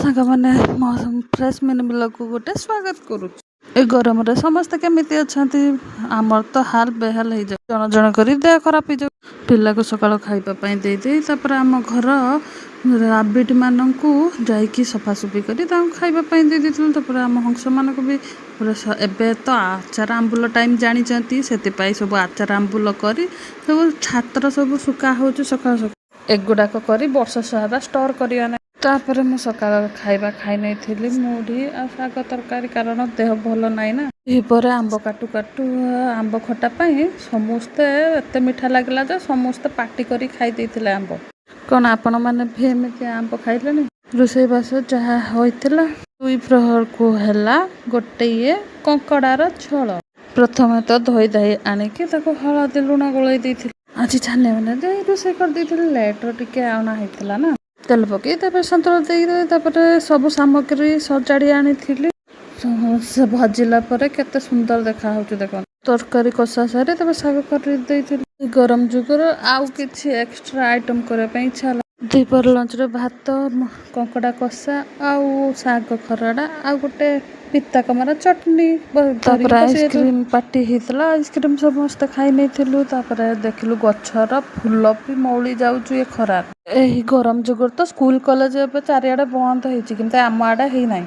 ସାଙ୍ଗମାନେ ମୋ fresh mini ବ୍ଲଗ୍କୁ ଗୋଟେ ସ୍ୱାଗତ କରୁଛି। ଏ ଗରମରେ ସମସ୍ତେ କେମିତି ଅଛନ୍ତି? ଆମର ତ ହାଲ ବେହାଲ ହେଇଯାଉ, ଜଣ ଜଣ କରି ଦେହ ଖରାପ ହେଇଯାଉ। ପିଲାକୁ ସକାଳୁ ଖାଇବା ପାଇଁ ଦେଇ ତାପରେ ଆମ ଘର ରାବିଟ ମାନଙ୍କୁ ଯାଇକି ସଫାସୁଫି କରି ତାଙ୍କୁ ଖାଇବା ପାଇଁ ଦେଇଥିଲୁ। ତାପରେ ଆମ ହଂସମାନଙ୍କୁ ବି ଏବେ ତ ଆଚାର ଆମ୍ବୁଲ ଟାଇମ୍ ଜାଣିଛନ୍ତି, ସେଥିପାଇଁ ସବୁ ଆଚାର ଆମ୍ବୁଲ କରି ସବୁ ଛାତ୍ର ସବୁ ଶୁକା ହେଉଛି ସକାଳୁ ଏଗୁଡ଼ାକ କରି ବର୍ଷ ସାରା ଷ୍ଟୋର କରିବା ନାହିଁ। ତାପରେ ମୁଁ ସକାଳ ଖାଇବା ଖାଇ ନେଇଥିଲି ମୁଢ଼ି ଆଉ ଶାଗ ତରକାରୀ, କାରଣ ଦେହ ଭଲ ନାହିଁ ନା। ଏହିପରେ ଆମ୍ବ କାଟୁ କାଟୁ ଆମ୍ବ ଖଟା ପାଇଁ ସମସ୍ତେ ଏତେ ମିଠା ଲାଗିଲା ଯେ ସମସ୍ତେ ପାଟି କରି ଖାଇ ଦେଇଥିଲେ ଆମ୍ବ। କ'ଣ ଆପଣମାନେ ବି ଏମିତି ଆମ୍ବ ଖାଇଲେଣି? ରୋଷେଇବାସ ଯାହା ହୋଇଥିଲା, 2 ପ୍ରହରକୁ ହେଲା ଗୋଟିଏ କଙ୍କଡ଼ାର ଝୋଳ। ପ୍ରଥମେ ତ ଧୋଇ ଧାଇ ଆଣିକି ତାକୁ ହଳଦୀ ଲୁଣ ଗୋଳେଇ ଦେଇଥିଲି। ଆଜି ଛାନିଆମାନେ ଦେଇ ରୋଷେଇ କରିଦେଇଥିଲି, ଲେଟ୍ରେ ଟିକେ ଅଣା ହେଇଥିଲା ନା। ତେଲ ପକାଇ ତାପରେ ସନ୍ତୁଳା ଦେଇଦେଇ ତାପରେ ସବୁ ସାମଗ୍ରୀ ସଜାଡ଼ି ଆଣିଥିଲି। ସେ ଭାଜିଲା ପରେ କେତେ ସୁନ୍ଦର ଦେଖାହେଉଛି ଦେଖନ୍ତୁ। ତରକାରୀ କଷା ସାରି ତାପରେ ଶାଗ କରି ଦେଇଥିଲି। ଗରମ ଯୁଗରେ ଆଉ କିଛି ଏକ୍ସଟ୍ରା ଆଇଟମ୍ କରିବା ପାଇଁ ଇଚ୍ଛା ହେଲା। ଦ୍ୱିପହର ଲଞ୍ଚରେ ଭାତ, କଙ୍କଡ଼ା କଷା ଆଉ ଶାଗ ଖରଡ଼ା ଆଉ ଗୋଟେ ପିତା କମରା ଚଟଣି। ତାପରେ ଆଇସ୍କ୍ରିମ୍ ପାର୍ଟି ହେଇଥିଲା, ଆଇସ୍କ୍ରିମ୍ ସମସ୍ତେ ଖାଇ ନେଇଥିଲୁ। ତାପରେ ଦେଖିଲୁ ଗଛର ଫୁଲ ବି ମଉଳି ଯାଉଛି ଏ ଖରାରେ। ଏହି ଗରମ ଯୁଗରେ ତ ସ୍କୁଲ କଲେଜ ଏବେ ଚାରିଆଡ଼େ ବନ୍ଦ ହେଇଛି, କିନ୍ତୁ ଆମ ଆଡ଼େ ହେଇନାହିଁ।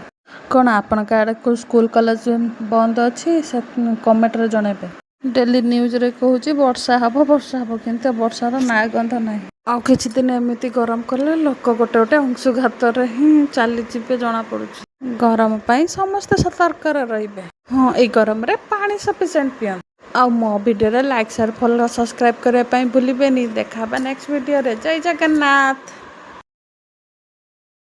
କ'ଣ ଆପଣଙ୍କ ଆଡ଼େ ସ୍କୁଲ କଲେଜ ବନ୍ଦ ଅଛି? ସେ କମେଣ୍ଟରେ ଜଣାଇବେ। ଡେଲି ନ୍ୟୁଜ୍ରେ କହୁଛି ବର୍ଷା ହେବ, କିନ୍ତୁ ବର୍ଷାର ନାଁ ଗନ୍ଧ ନାହିଁ। ଆଉ କିଛି ଦିନ ଏମିତି ଗରମ କଲେ ଲୋକ ଗୋଟେ ଗୋଟେ ଅଂଶୁଘାତରେ ହିଁ ଚାଲିଯିବେ ଜଣାପଡ଼ୁଛି। ଗରମ ପାଇଁ ସମସ୍ତେ ସତର୍କରେ ରହିବେ। ହଁ, ଏଇ ଗରମରେ ପାଣି ସଫିସିଏଣ୍ଟ ପିଅନ୍ତୁ। ଆଉ ମୋ ଭିଡ଼ିଓରେ ଲାଇକ୍, ସେୟାର, ଫଲୋ, ସବସ୍କ୍ରାଇବ୍ କରିବା ପାଇଁ ଭୁଲିବେନି। ଦେଖା ହେବା ନେକ୍ସଟ ଭିଡ଼ିଓରେ। ଜୟ ଜଗନ୍ନାଥ।